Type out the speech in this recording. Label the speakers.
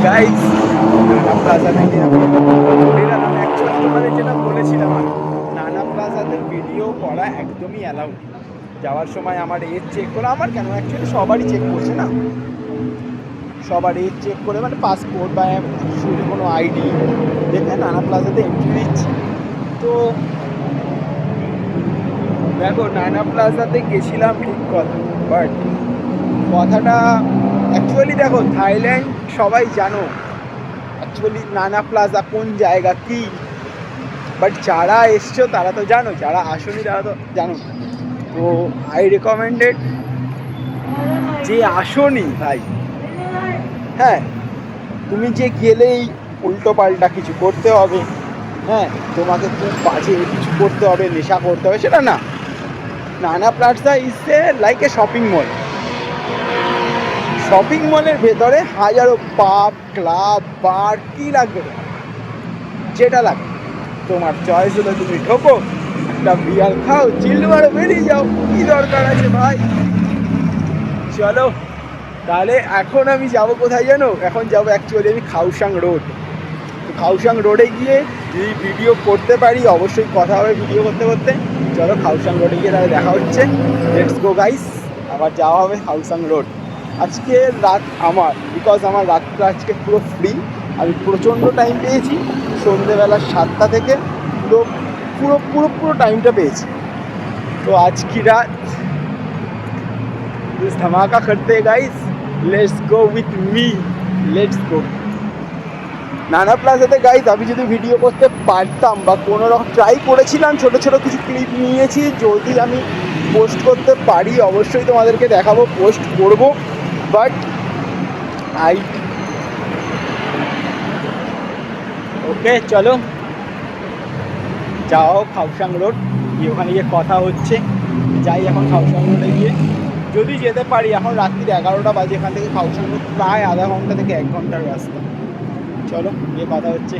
Speaker 1: Guys, নানা plaza থেকে আমি ঘুরে গেলাম। অ্যাকচুয়ালি তোমাদের যেটা বলেছিলাম আমি, নানা প্লাজাতে ভিডিও করা একদমই অ্যালাউড। যাওয়ার সময় আমার এজ চেক করে, আমার কেন অ্যাকচুয়ালি সবারই চেক করছে না, সবার এজ চেক করে, মানে পাসপোর্ট বা শুধু কোনো আইডি দেখে নানা প্লাজাতে এন্ট্রি দিচ্ছে। তো দেখো, নানা প্লাজাতে গেছিলাম ঠিক কথা, বাট কথাটা অ্যাকচুয়ালি দেখো, থাইল্যান্ড সবাই জানো অ্যাকচুয়ালি নানা প্লাজা কোন জায়গা কি, বাট যারা এসছো তারা তো জানো, যারা আসনি তারা তো জানো। তো আই রেকমেন্ডেড, যে আসনি ভাই, হ্যাঁ, তুমি যে গেলেই উল্টো পাল্টা কিছু করতে হবে, হ্যাঁ, তোমাকে খুব বাজে কিছু করতে হবে, নেশা করতে হবে, সেটা না। নানা plaza is a like a shopping mall. Shopping মলের ভেতরে হাজারো পাব, ক্লাব, বার, কী লাগবে যেটা লাগে তোমার চয়েস হলো, তুমি ঢোকো, একটা বিয়ার খাও, চিল্ড মারো, বেরিয়ে যাও। কী দরকার আছে ভাই? চলো তাহলে এখন আমি যাব কোথায় জানো? এখন যাব অ্যাকচুয়ালি আমি খাউসাং রোড। তো খাউসাং রোডে গিয়ে যদি ভিডিও করতে পারি, অবশ্যই কথা হবে ভিডিও করতে করতে। চলো খাউসাং রোডে গিয়ে তাহলে দেখা হচ্ছে। লেটস গো গাইস, আবার যাওয়া হবে খাউসাং রোড। আজকে রাত আমার, বিকজ আমার রাতটা আজকে পুরো ফ্রি, আমি প্রচণ্ড টাইম পেয়েছি। সন্ধেবেলা 7টা থেকে পুরো পুরো পুরো পুরো টাইমটা পেয়েছি। তো আজ কি রাত इस धमाका करते guys, let's go with me, let's go. নানা প্লাজাতে গাইস আমি যদি ভিডিও করতে পারতাম বা কোনো রকম ট্রাই করেছিলাম, ছোটো ছোটো কিছু ক্লিপ নিয়েছি, যদি আমি পোস্ট করতে পারি অবশ্যই তোমাদেরকে দেখাবো, পোস্ট করব। বাট আই ওকে, চলো যাও খাউসাং রোড, গিয়ে ওখানে গিয়ে কথা হচ্ছে। যাই এখন খাউসাং রোডে গিয়ে, যদি যেতে পারি। এখন রাত্রির 11টা বাজে, এখান থেকে খাউসাং রোড প্রায় আধা ঘন্টা থেকে 1 ঘন্টার রাস্তা। চলো গিয়ে কথা হচ্ছে।